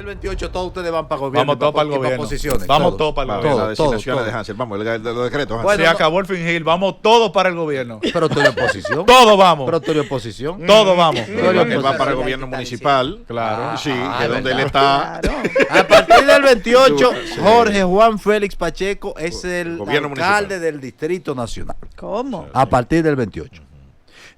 del 28 todos ustedes van para gobierno. Vamos todos para el para gobierno. posiciones. Vamos todos para el gobierno. Las designaciones de Hansel. Vamos, los decretos. Hansel. Bueno, Se acabó el Fingil, vamos todos para el gobierno. Pero tú eres oposición. Todos vamos. Pero tú eres oposición. Todos vamos. Él va para el gobierno municipal. Claro. Sí, que es donde él está. A partir del 28, Sí. Jorge Juan Félix Pacheco es el Gobierno alcalde municipal. del Distrito Nacional. ¿Cómo? A partir del 28.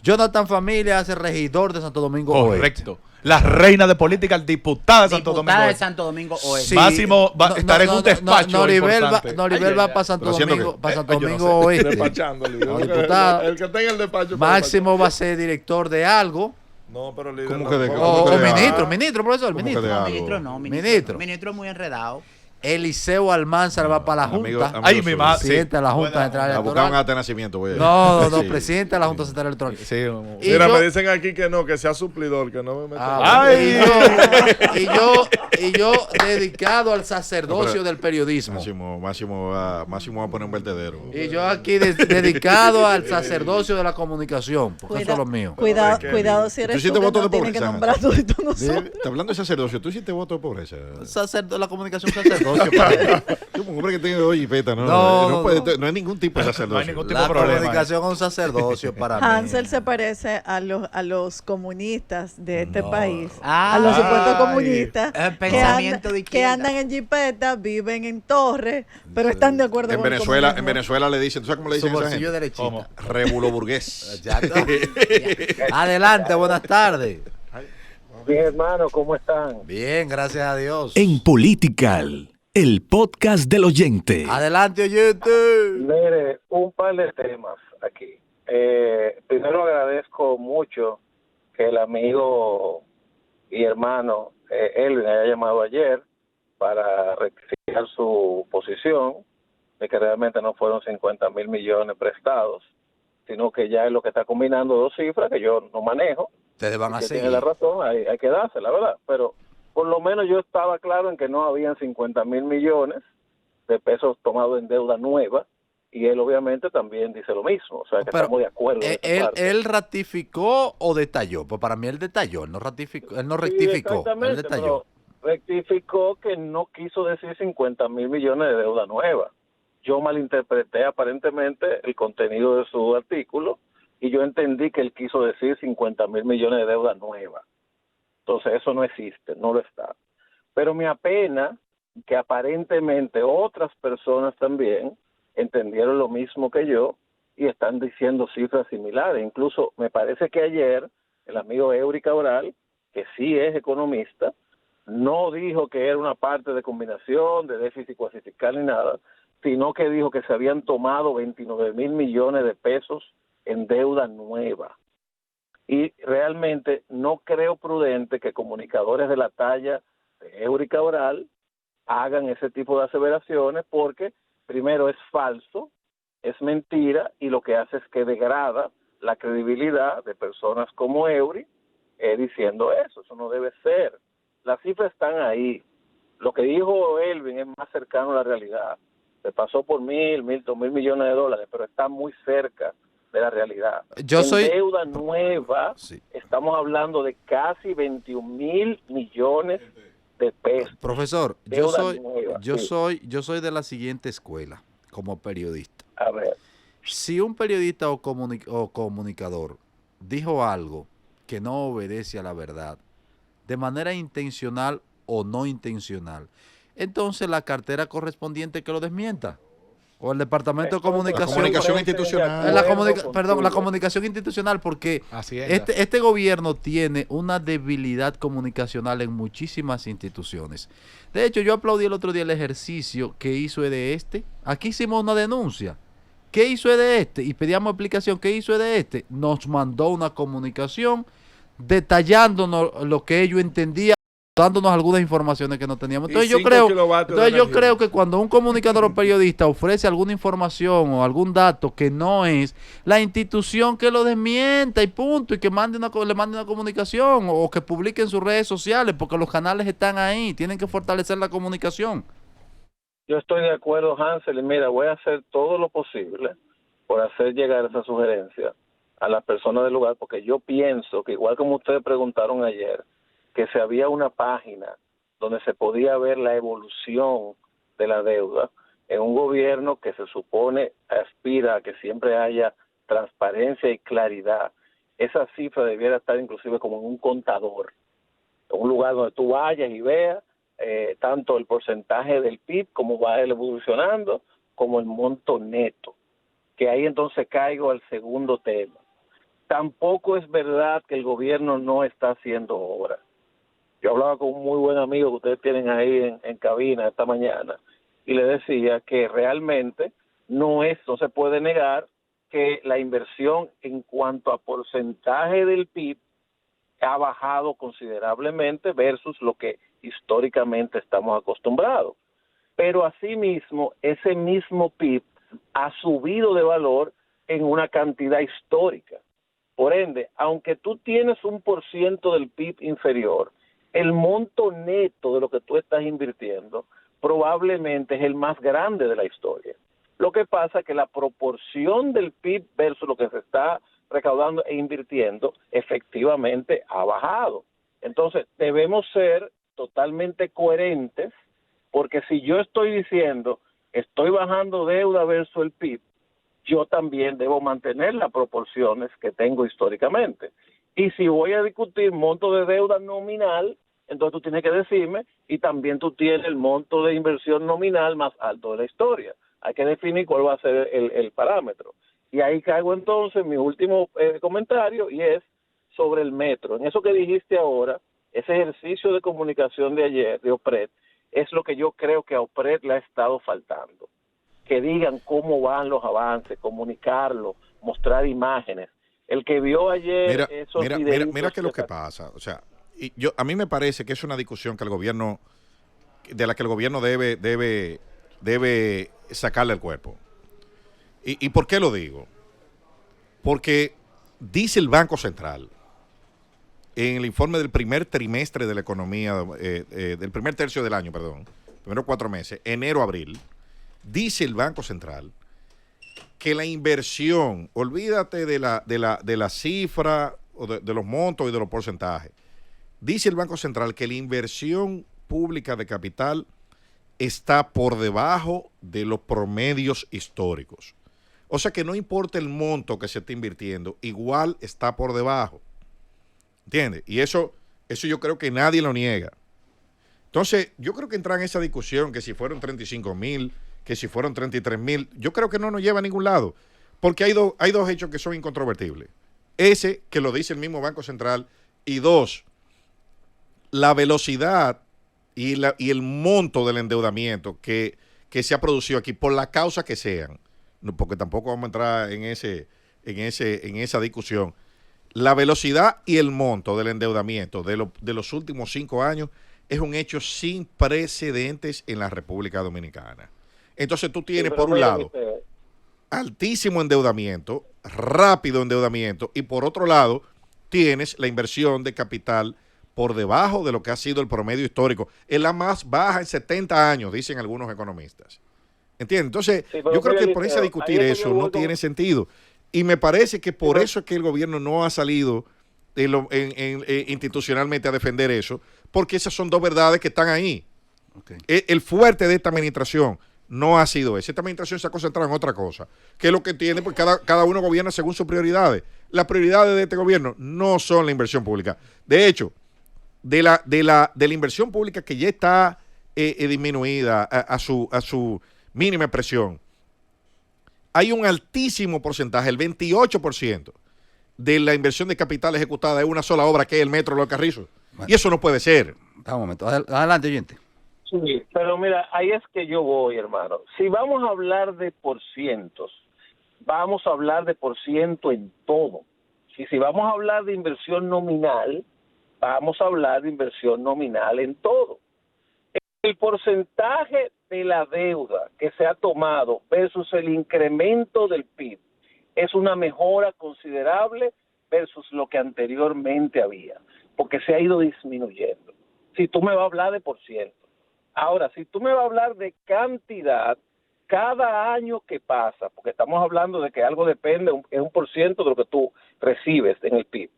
Jonathan Familia hace regidor de Santo Domingo Correcto. La reina de política, diputada de Santo Domingo. Diputada de Oeste. Santo Domingo Oeste. Sí. Máximo, estaré en un despacho Noribel importante. va para Santo Pero haciendo Domingo, qué? para Santo Yo no Domingo sé. Oeste. Despachándole. No, diputado. El que está en el despacho. Máximo va a ser director de algo. No, pero líder. ¿Cómo no, que de- no, cómo O, que o de ministro, algo? ministro, profesor, ¿Cómo que ministro. de No, algo? ministro no, Ministro. Ministro es muy enredado. Eliseo Almanzar va para la Amigo- Junta. amigo Ay, mi suyo. madre. Presidente de la Junta Central A buscar un Electoral. acta de nacimiento, voy a ir. No, Sí. presidente de la Junta Central Electoral. Sí, Y Mira, yo- me dicen aquí que no, que sea suplidor, que no me metan. Ay, y yo dedicado al sacerdocio del periodismo. Máximo va a poner un vertedero. Y yo aquí dedicado al sacerdocio de la comunicación, porque eso es lo mío. Cuidado si ¿Tú eres hiciste tú que voto no de tiene que pobreza? nombrar todo esto nosotros. Está hablando de sacerdocio. ¿Tú hiciste voto de pobreza? La comunicación sacerdocio. para mí. Como un hombre que tiene hoy y peta, ¿no? No, No hay ningún tipo de sacerdocio. No hay ningún tipo La de problema. comunicación es un sacerdocio para mí. Hansel se parece a los comunistas de este No. país, Ah. a los supuestos Ay. comunistas Pensamiento de que izquierda. andan en jipeta, viven en torres, pero están de acuerdo En con el Venezuela, comunismo. le dicen, ¿tú sabes cómo le Su dicen a esa bolsillo gente? derechito. ¿Cómo? Rébulo burgués. Exacto. Adelante, buenas tardes. Bien, hermano, ¿cómo están? Bien, gracias a Dios. En Political, el podcast del oyente. Adelante, oyente. Mire, un par de temas aquí. Primero agradezco mucho que el amigo y hermano Elvin haya llamado ayer para rectificar su posición de que realmente no fueron 50,000 millones prestados, sino que ya es lo que está combinando dos cifras que yo no manejo. Ustedes van a Que tiene seguir. la razón, hay que darse, la verdad, pero por lo menos yo estaba claro en que no habían 50,000 millones de pesos tomados en deuda nueva, y él obviamente también dice lo mismo, o sea que Pero, estamos de acuerdo. en esa parte. ¿Él ratificó o detalló? Pues para mí él detalló, él no ratificó, él no Sí, rectificó, él exactamente, detalló. pero rectificó que no quiso decir 50,000 millones de deuda nueva. Yo malinterpreté aparentemente el contenido de su artículo y yo entendí que él quiso decir 50,000 millones de deuda nueva. Entonces eso no existe, no lo está. Pero me apena que aparentemente otras personas también entendieron lo mismo que yo y están diciendo cifras similares. Incluso me parece que ayer el amigo Eury Cabral, que sí es economista, no dijo que era una parte de combinación de déficit cuasi fiscal ni nada, sino que dijo que se habían tomado 29,000 millones de pesos en deuda nueva. Y realmente no creo prudente que comunicadores de la talla de Eury Cabral hagan ese tipo de aseveraciones porque primero es falso, es mentira y lo que hace es que degrada la credibilidad de personas como Eury diciendo eso. Eso no debe ser. Las cifras están ahí. Lo que dijo Elvin es más cercano a la realidad. Se pasó por 1,000 millones de dólares, pero está muy cerca de la realidad. Yo soy- deuda nueva, Sí. estamos hablando de casi 21,000 millones de pesos. Profesor, Deuda nueva, sí. yo soy de la siguiente escuela como periodista. A ver, Si un periodista o comunicador dijo algo que no obedece a la verdad, de manera intencional o no intencional, entonces la cartera correspondiente que lo desmienta. O el departamento de comunicación. Comunicación institucional. La comunicación institucional, porque Hacienda. este gobierno tiene una debilidad comunicacional en muchísimas instituciones. De hecho, yo aplaudí el otro día el ejercicio que hizo EDESTE. Aquí hicimos una denuncia. ¿Qué hizo EDESTE? Y pedíamos explicación. ¿Qué hizo EDESTE? Nos mandó una comunicación detallándonos lo que ellos entendían, dándonos algunas informaciones que no teníamos. Entonces Y yo 5 creo, kilovatios de entonces yo energía. creo que cuando un comunicador o periodista ofrece alguna información o algún dato que no es, la institución que lo desmienta y punto, y que le mande una comunicación o que publique en sus redes sociales, porque los canales están ahí, tienen que fortalecer la comunicación. yo estoy de acuerdo, Hansel, y mira, voy a hacer todo lo posible por hacer llegar esa sugerencia a las personas del lugar, porque yo pienso que igual como ustedes preguntaron ayer, que si había una página donde se podía ver la evolución de la deuda en un gobierno que se supone aspira a que siempre haya transparencia y claridad. Esa cifra debiera estar inclusive como en un contador, un lugar donde tú vayas y veas tanto el porcentaje del PIB, como va evolucionando, como el monto neto, que ahí entonces caigo al segundo tema. Tampoco es verdad que el gobierno no está haciendo obras. Yo hablaba con un muy buen amigo que ustedes tienen ahí en cabina esta mañana, y le decía que realmente no se puede negar que la inversión en cuanto a porcentaje del PIB ha bajado considerablemente versus lo que históricamente estamos acostumbrados. Pero asimismo, ese mismo PIB ha subido de valor en una cantidad histórica. Por ende, aunque tú tienes 1% del PIB inferior, el monto neto de lo que tú estás invirtiendo probablemente es el más grande de la historia. Lo que pasa es que la proporción del PIB versus lo que se está recaudando e invirtiendo efectivamente ha bajado. Entonces, debemos ser totalmente coherentes, porque si yo estoy diciendo estoy bajando deuda versus el PIB, yo también debo mantener las proporciones que tengo históricamente. Y si voy a discutir monto de deuda nominal, entonces tú tienes que decirme, y también tú tienes el monto de inversión nominal más alto de la historia. Hay que definir cuál va a ser el parámetro. Y ahí caigo entonces mi último comentario, y es sobre el metro. En eso que dijiste ahora, ese ejercicio de comunicación de ayer, de OPRED, es lo que yo creo que a OPRED le ha estado faltando. Que digan cómo van los avances, comunicarlo, mostrar imágenes. El que vio ayer esos videitos... Mira qué es lo que pasa. O sea, a mí me parece que es una discusión que el gobierno, de la que el gobierno debe sacarle el cuerpo. ¿Y por qué lo digo? Porque dice el Banco Central, en el informe del primer trimestre de la economía, del primer tercio del año, primeros 4 meses, enero-abril, dice el Banco Central que la inversión, olvídate de la cifra, o de los montos y de los porcentajes, dice el Banco Central que la inversión pública de capital está por debajo de los promedios históricos. O sea que no importa el monto que se esté invirtiendo, igual está por debajo. ¿Entiendes? Y eso yo creo que nadie lo niega. Entonces, yo creo que entrar en esa discusión, que si fueron 35,000, que si fueron 33,000, yo creo que no nos lleva a ningún lado. Porque hay dos hechos que son incontrovertibles. Ese, que lo dice el mismo Banco Central, y dos, la velocidad y el monto del endeudamiento que se ha producido aquí, por la causa que sean, porque tampoco vamos a entrar en esa discusión. La velocidad y el monto del endeudamiento de los últimos 5 años es un hecho sin precedentes en la República Dominicana. Entonces tú tienes, por un lado, altísimo endeudamiento, rápido endeudamiento, y por otro lado, tienes la inversión de capital por debajo de lo que ha sido el promedio histórico. Es la más baja en 70 años, dicen algunos economistas. ¿Entiendes? Entonces, sí, yo creo que ponerse a discutir eso no tiene sentido. Y me parece que por eso es que el gobierno no ha salido institucionalmente a defender eso, porque esas son dos verdades que están ahí. Okay. El fuerte de esta administración no ha sido ese. Esta administración se ha concentrado en otra cosa, que es lo que tiene, porque cada uno gobierna según sus prioridades. Las prioridades de este gobierno no son la inversión pública. De hecho, de la inversión pública que ya está disminuida a su mínima expresión, hay un altísimo porcentaje, el 28% de la inversión de capital ejecutada en una sola obra, que es el Metro Los Carrizos. Bueno, y eso no puede ser. Un momento. Adelante, oyente. Sí, pero mira, ahí es que yo voy, hermano. Si vamos a hablar de porcientos, vamos a hablar de porciento en todo. Y si vamos a hablar de inversión nominal, vamos a hablar de inversión nominal en todo. El porcentaje de la deuda que se ha tomado versus el incremento del PIB es una mejora considerable versus lo que anteriormente había, porque se ha ido disminuyendo. Si tú me vas a hablar de por ciento. Ahora, si tú me vas a hablar de cantidad, cada año que pasa, porque estamos hablando de que algo depende, es 1% de lo que tú recibes en el PIB.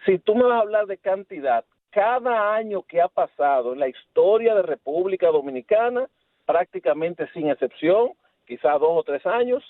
Si tú me vas a hablar de cantidad, cada año que ha pasado en la historia de República Dominicana, prácticamente sin excepción, quizá 2 o 3 años,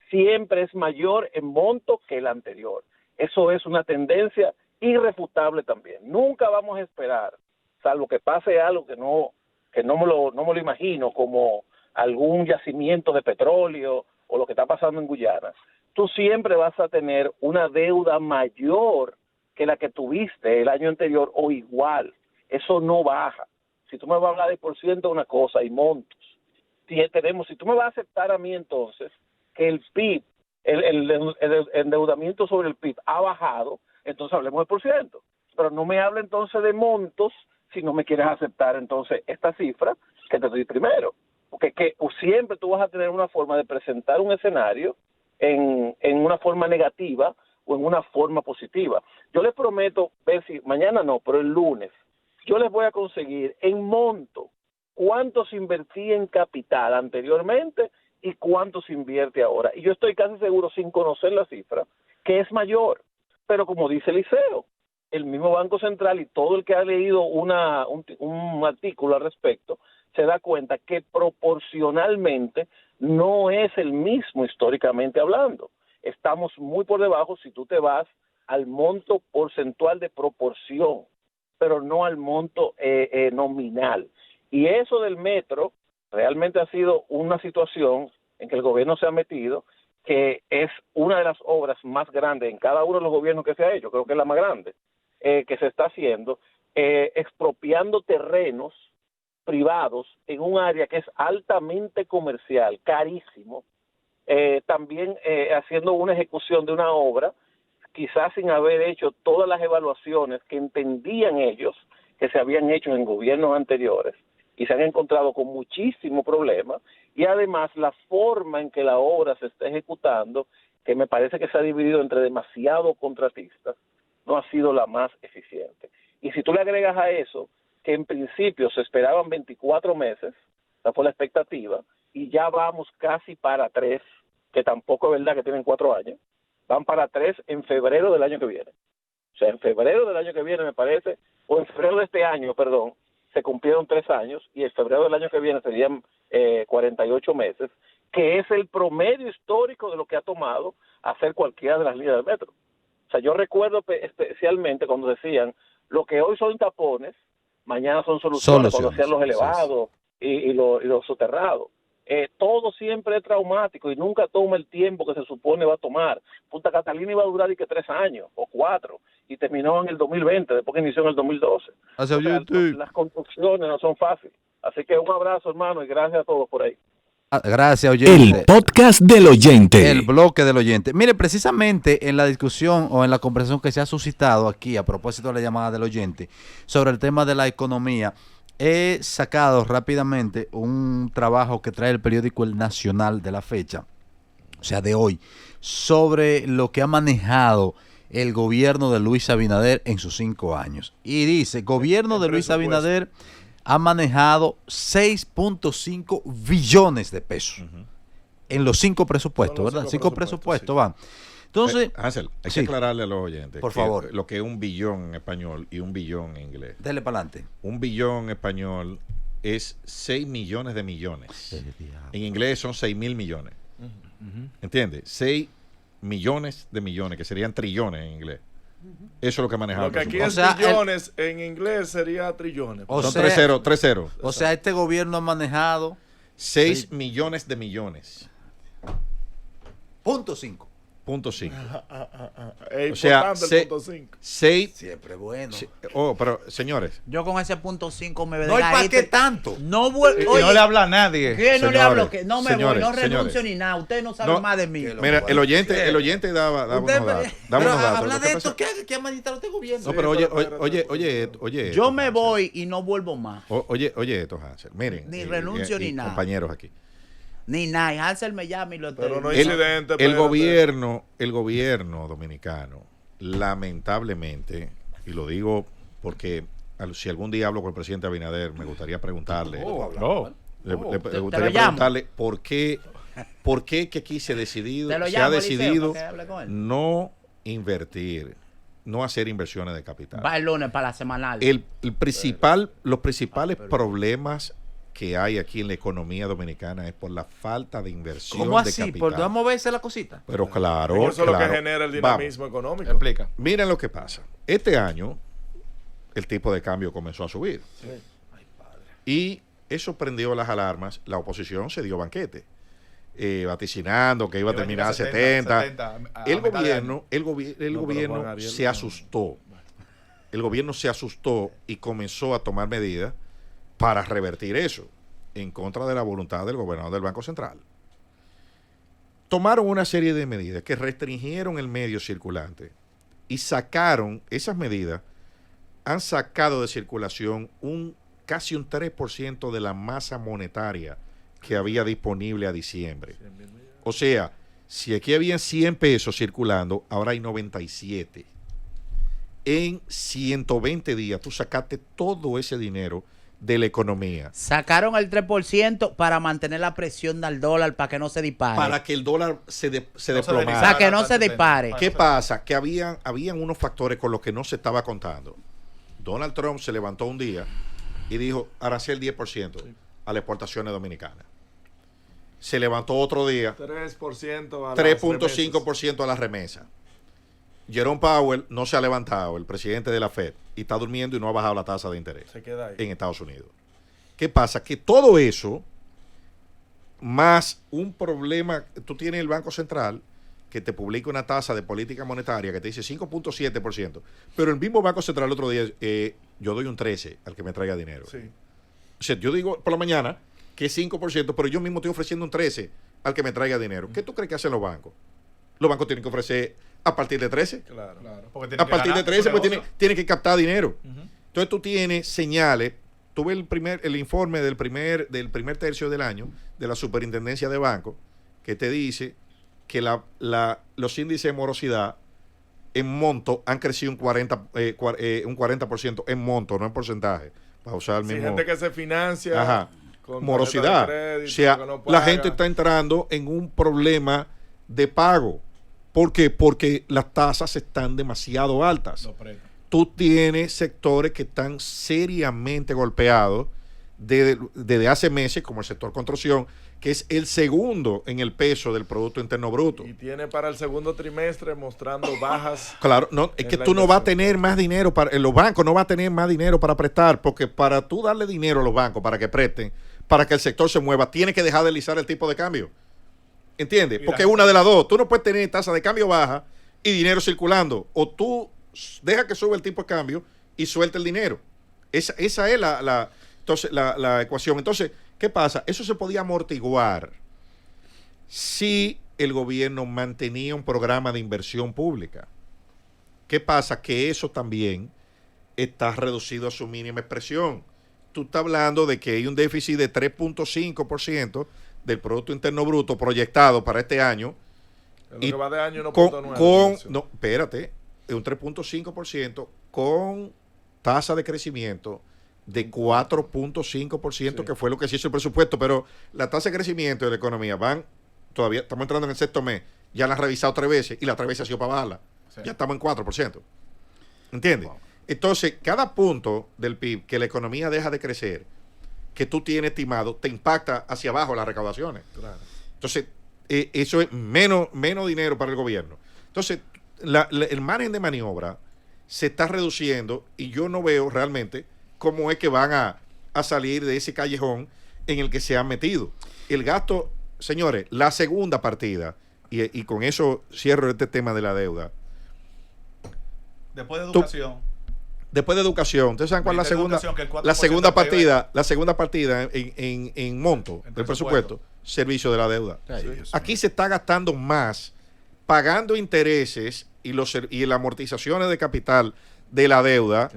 siempre es mayor en monto que el anterior. Eso es una tendencia irrefutable también. Nunca vamos a esperar, salvo que pase algo que no me lo imagino, como algún yacimiento de petróleo o lo que está pasando en Guyana. Tú siempre vas a tener una deuda mayor que la que tuviste el año anterior o igual. Eso no baja. Si tú me vas a hablar de por ciento de una cosa y montos, si tú me vas a aceptar a mí entonces que el PIB, el endeudamiento sobre el PIB ha bajado, entonces hablemos de por ciento. Pero no me hable entonces de montos si no me quieres aceptar entonces esta cifra que te doy primero. Porque siempre tú vas a tener una forma de presentar un escenario en una forma negativa o en una forma positiva. Yo les prometo, ver si mañana no, pero el lunes, yo les voy a conseguir en monto cuánto se invertía en capital anteriormente y cuánto se invierte ahora. Y yo estoy casi seguro, sin conocer la cifra, que es mayor. Pero como dice Eliseo, el mismo Banco Central y todo el que ha leído un artículo al respecto, se da cuenta que proporcionalmente no es el mismo históricamente hablando. Estamos muy por debajo si tú te vas al monto porcentual de proporción, pero no al monto nominal. Y eso del metro realmente ha sido una situación en que el gobierno se ha metido, que es una de las obras más grandes en cada uno de los gobiernos que se ha hecho, creo que es la más grande, que se está haciendo, expropiando terrenos privados en un área que es altamente comercial, carísimo, también haciendo una ejecución de una obra, quizás sin haber hecho todas las evaluaciones que entendían ellos que se habían hecho en gobiernos anteriores, y se han encontrado con muchísimos problemas, y además la forma en que la obra se está ejecutando, que me parece que se ha dividido entre demasiados contratistas, no ha sido la más eficiente. Y si tú le agregas a eso, que en principio se esperaban 24 meses, esa fue la expectativa, y ya vamos casi para 3, que tampoco es verdad que tienen 4 años, van para 3 en febrero del año que viene. O sea, en febrero del año que viene me parece, o en febrero de este año, perdón, se cumplieron 3 años, y en febrero del año que viene serían 48 meses, que es el promedio histórico de lo que ha tomado hacer cualquiera de las líneas del metro. O sea, yo recuerdo especialmente cuando decían, lo que hoy son tapones, mañana son soluciones. Cuando hacían los elevados y los soterrados. Todo siempre es traumático y nunca toma el tiempo que se supone va a tomar. Punta Catalina iba a durar y que 3 años o 4 y terminó en el 2020, después que inició en el 2012. O sea, las construcciones no son fáciles. Así que un abrazo, hermano, y gracias a todos por ahí. Gracias, oyente. El podcast del oyente. El bloque del oyente. Mire, precisamente en la discusión o en la conversación que se ha suscitado aquí a propósito de la llamada del oyente sobre el tema de la economía, he sacado rápidamente un trabajo que trae el periódico El Nacional de la fecha, o sea, de hoy, sobre lo que ha manejado el gobierno de Luis Abinader en sus 5 años. Y dice, gobierno de Luis Abinader ha manejado 6.5 billones de pesos en los 5 presupuestos, ¿verdad? 5 presupuestos van. Entonces, Hansel, hay que aclararle a los oyentes por favor, lo que es un billón en español y un billón en inglés. Dele para adelante. Un billón en español es 6 millones de millones. En inglés son 6.000 millones. ¿Entiendes? 6 millones de millones, que serían trillones en inglés. Eso es lo que manejaba. Lo que aquí el es billones, en inglés sería trillones. Son 3-0. O sea, este gobierno ha manejado 6 millones de millones. .5. O sea, 6 siempre bueno. Pero señores, yo con ese .5 me voy no hay para qué tanto. No no le habla a nadie. ¿Qué? No señores, le hablo, que no me señores, voy, no renuncio señores. ni nada. Usted no sabe más de mí. Mira, el oyente daba unos datos. Pero habla de esto, ¿qué ha manejado este gobierno? No, pero oye. Yo me voy y no vuelvo más. Oye esto, Hansel. Miren. Ni renuncio ni nada. Compañeros aquí. Ni nada. Y Hansel me llama y lo Pero no el gobierno dominicano, lamentablemente, y lo digo porque si algún día hablo con el presidente Abinader, me gustaría preguntarle. Le gustaría preguntarle por qué que aquí se ha decidido Eliseo, no invertir no hacer inversiones de capital. Va el lunes para la semanal. Los principales problemas que hay aquí en la economía dominicana es por la falta de inversión ¿Cómo de así? capital. ¿Por no moverse la cosita? Pero claro, Eso es lo que claro. genera el dinamismo económico. Explica. Miren lo que pasa. Este año el tipo de cambio comenzó a subir. Y eso prendió las alarmas. La oposición se dio banquete, vaticinando que iba a terminar a 70. El gobierno se asustó. El gobierno se asustó y comenzó a tomar medidas para revertir eso, en contra de la voluntad del gobernador del Banco Central. Tomaron una serie de medidas que restringieron el medio circulante y sacaron esas medidas, han sacado de circulación casi un 3% de la masa monetaria que había disponible a diciembre. O sea, si aquí habían 100 pesos circulando, ahora hay 97. En 120 días tú sacaste todo ese dinero de la economía. Sacaron el 3% para mantener la presión del dólar para que no se dispare. Para que el dólar se o desplomara. sea, que no se dispare. ¿Qué pasa? Que habían unos factores con los que no se estaba contando. Donald Trump se levantó un día y dijo arancel 10% a las exportaciones dominicanas. Se levantó otro día 3% a 3.5% a las remesas. Jerome Powell no se ha levantado, el presidente de la Fed, y está durmiendo y no ha bajado la tasa de interés Se queda ahí. en Estados Unidos. ¿Qué pasa? Que todo eso, más un problema, tú tienes el Banco Central que te publica una tasa de política monetaria que te dice 5.7%, pero el mismo Banco Central el otro día, yo doy un 13% al que me traiga dinero. Sí. O sea, yo digo por la mañana que es 5%, pero yo mismo estoy ofreciendo un 13% al que me traiga dinero. ¿Qué tú crees que hacen los bancos? Los bancos tienen que ofrecer a partir de 13. Claro. A partir de 13, pues tienen que captar dinero. Entonces tú tienes señales. Tuve el informe del primer tercio del año de la Superintendencia de Bancos que te dice que los índices de morosidad en monto han crecido un 40% en monto, no en porcentaje. Para usar el mismo. Gente que se financia. Ajá. Con Morosidad. crédito, O sea, que no la paga. gente está entrando en un problema de pago. ¿Por qué? Porque las tasas están demasiado altas. Tú tienes sectores que están seriamente golpeados desde hace meses, como el sector construcción, que es el segundo en el peso del Producto Interno Bruto. Y tiene para el segundo trimestre mostrando bajas. Claro, no, es en que la tú no vas a inversión. tener más dinero, en los bancos no vas a tener más dinero para prestar, porque para tú darle dinero a los bancos para que presten, para que el sector se mueva, tienes que dejar de deslizar el tipo de cambio. ¿Entiendes? Porque es una de las dos. Tú no puedes tener tasa de cambio baja y dinero circulando. O tú deja que sube el tipo de cambio y suelta el dinero. Esa es la ecuación. Entonces, ¿qué pasa? Eso se podía amortiguar si el gobierno mantenía un programa de inversión pública. ¿Qué pasa? Que eso también está reducido a su mínima expresión. Tú estás hablando de que hay un déficit de 3.5% del Producto Interno Bruto proyectado para este año. En lo que va de año 1.9. No, espérate, es un 3.5% con tasa de crecimiento de 4.5%, que fue lo que se hizo el presupuesto, pero la tasa de crecimiento de la economía todavía estamos entrando en el sexto mes, ya la han revisado 3 veces y la 3 veces ha sido para bajarla. Ya estamos en 4%. ¿Entiendes? Wow. Entonces, cada punto del PIB que la economía deja de crecer, que tú tienes estimado, te impacta hacia abajo las recaudaciones. Claro. Entonces, eso es menos dinero para el gobierno. Entonces, el margen de maniobra se está reduciendo y yo no veo realmente cómo es que van a salir de ese callejón en el que se han metido. El gasto, señores, la segunda partida, y con eso cierro este tema de la deuda. Después de educación. Después de educación, ¿ustedes saben cuál es la segunda partida? La segunda partida en monto del presupuesto, servicio de la deuda. Sí. Aquí se está gastando más pagando intereses y las amortizaciones de capital de la deuda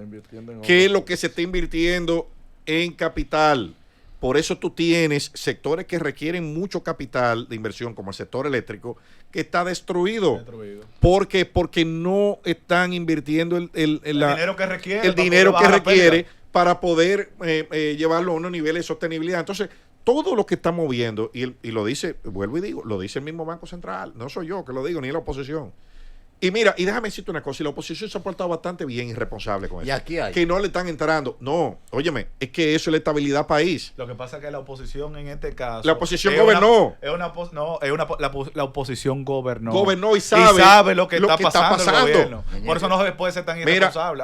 que lo que se está invirtiendo en capital. Por eso tú tienes sectores que requieren mucho capital de inversión, como el sector eléctrico, que está destruido. ¿Por qué? Porque no están invirtiendo el dinero que requiere, para poder llevarlo a unos niveles de sostenibilidad. Entonces, todo lo que estamos viendo, y lo dice, vuelvo y digo, lo dice el mismo Banco Central, no soy yo que lo digo, ni la oposición. Y mira, y déjame decirte una cosa, y la oposición se ha portado bastante bien y responsable con eso. Y aquí hay. Que no le están entrando. No, óyeme, es que eso es la estabilidad país. Lo que pasa es que la oposición en este caso. La oposición gobernó. La oposición gobernó. Gobernó y sabe lo que está pasando. El gobierno. Por eso no se puede ser tan Mira, irresponsable.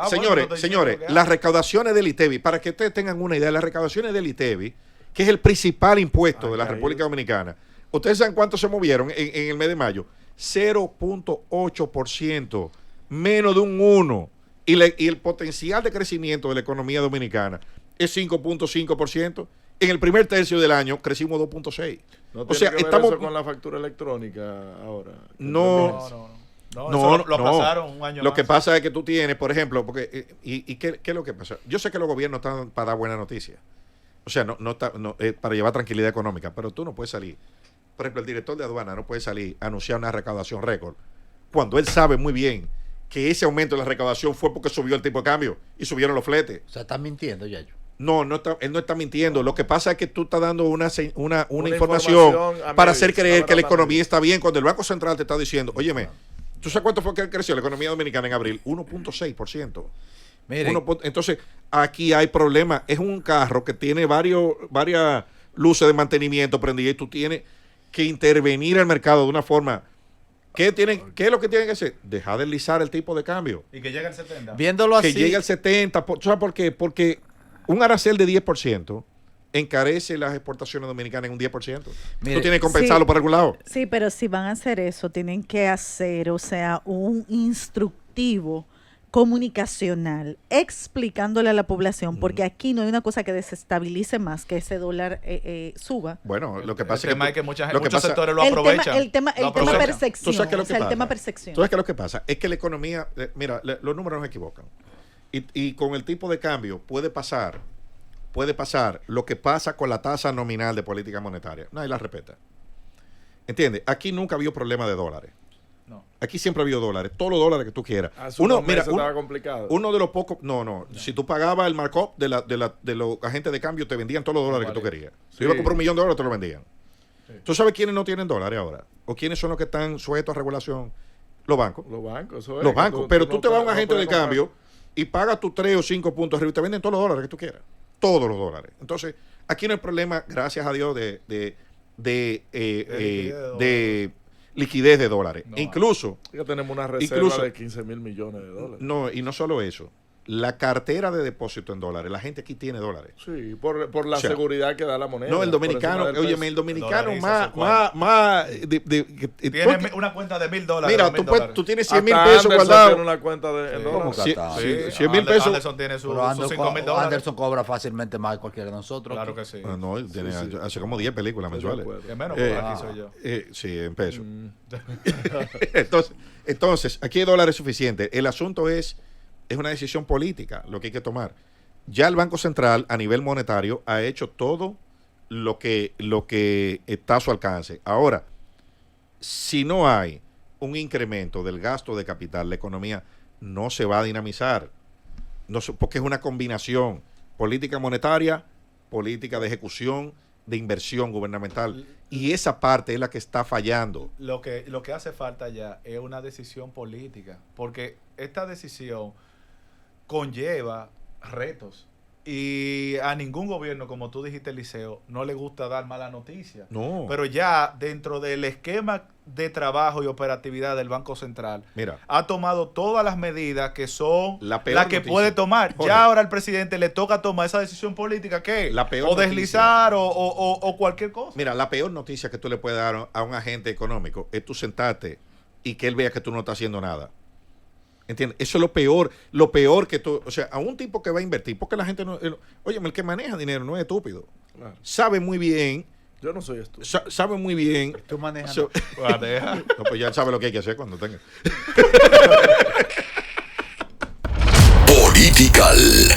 Señores, las recaudaciones del ITEVI, para que ustedes tengan una idea, las recaudaciones del ITEVI, que es el principal impuesto de la República Dominicana, ¿ustedes saben cuánto se movieron en el mes de mayo? 0.8%, menos de un 1%. Y el potencial de crecimiento de la economía dominicana es 5.5%. En el primer tercio del año crecimos 2.6%. ¿No O sea, tiene que ver estamos... eso con la factura electrónica ahora? No, lo pasaron un año Lo más. que pasa es que tú tienes, por ejemplo, porque ¿qué es lo que pasa? Yo sé que los gobiernos están para dar buena noticia. O sea, para llevar tranquilidad económica, pero tú no puedes salir. Por ejemplo, el director de aduana no puede salir a anunciar una recaudación récord cuando él sabe muy bien que ese aumento de la recaudación fue porque subió el tipo de cambio y subieron los fletes. O sea, estás mintiendo, Yayo. Él no está mintiendo. Lo que pasa es que tú estás dando una información para hacer creer que la economía está bien cuando el Banco Central te está diciendo, óyeme, ¿tú sabes cuánto fue que creció la economía dominicana en abril? 1.6%. Miren, Entonces, aquí hay problemas. Es un carro que tiene varias luces de mantenimiento prendidas y tú tienes que intervenir el mercado de una forma. ¿Qué es lo que tienen que hacer? Dejar de deslizar el tipo de cambio. Y que llegue al 70. viéndolo así, Que llegue al 70%. ¿Tú sabes por qué? Porque un arancel de 10% encarece las exportaciones dominicanas en un 10%. Mire, Tú tienes que compensarlo por algún lado. Sí, pero si van a hacer eso, tienen que hacer, o sea, un instructivo comunicacional, explicándole a la población, porque aquí no hay una cosa que desestabilice más que ese dólar suba. Bueno, lo que pasa es que muchos sectores lo El aprovechan. tema percepción, ¿Tú sabes qué es lo o sea, que el tema pasa? percepción. ¿Tú sabes qué es lo que pasa? Es que la economía, mira, los números no se equivocan. Y con el tipo de cambio puede pasar lo que pasa con la tasa nominal de política monetaria. Nadie la respeta. ¿Entiendes? Aquí nunca había problema de dólares. No. Aquí siempre ha habido dólares, todos los dólares que tú quieras. Estaba complicado. Uno de los pocos, no. Si tú pagabas el markup de los agentes de cambio, te vendían todos los dólares que tú querías. Si ibas a comprar $1 millón, te lo vendían. Sí. ¿Tú sabes quiénes no tienen dólares ahora? ¿O quiénes son los que están sujetos a regulación? Los bancos. Los bancos, eso es. Los bancos. Pero tú te vas a un no agente de puedes cambio y pagas tus 3 o 5 puntos arriba y te venden todos los dólares que tú quieras. Todos los dólares. Entonces, aquí no hay problema, gracias a Dios, de liquidez de dólares. No, Incluso, Ya tenemos una reserva de 15,000 millones de dólares. no, y no solo eso, la cartera de depósito en dólares, la gente aquí tiene dólares. Sí, por la O sea, seguridad que da la moneda. No, el por dominicano, encima del óyeme, peso. el dominicano Dolariza más Tiene una cuenta de $1,000. mira, $2,000. tú tienes 100 mil Hasta pesos Anderson guardados. tiene una cuenta de en ¿Cómo dólares. que hasta? Sí, 100,000 pesos. Anderson tiene sus pero $5,000. Anderson cobra fácilmente más que cualquiera de nosotros. Claro que sí. Ah, no, él tiene, Sí. hace como 10 películas Estoy de mensuales. acuerdo. Que menos Eh, aquí soy yo. Sí, en pesos. Entonces, aquí hay dólares suficientes. El asunto es una decisión política lo que hay que tomar. Ya el Banco Central a nivel monetario ha hecho todo lo que está a su alcance. Ahora, si no hay un incremento del gasto de capital, la economía no se va a dinamizar. Porque es una combinación política monetaria, política de ejecución, de inversión gubernamental. Y esa parte es la que está fallando. Lo que hace falta ya es una decisión política, porque esta decisión conlleva retos y a ningún gobierno, como tú dijiste, Eliseo, no le gusta dar mala noticia. No. Pero ya dentro del esquema de trabajo y operatividad del Banco Central, Mira, ha tomado todas las medidas que son La peor las que noticia. puede tomar. Jorge. Ya ahora al presidente le toca tomar esa decisión política, ¿qué? La peor o deslizar o cualquier cosa. mira, la peor noticia que tú le puedes dar a un agente económico es tú sentarte y que él vea que tú no estás haciendo nada. ¿Entiendes? Eso es lo peor que tú, o sea, a un tipo que va a invertir, porque la gente no, oye, el que maneja dinero no es estúpido. Claro. Sabe muy bien, Yo no soy estúpido. sabe muy bien. Tú manejas. Pues deja. No, pues ya él sabe lo que hay que hacer cuando tenga. Political.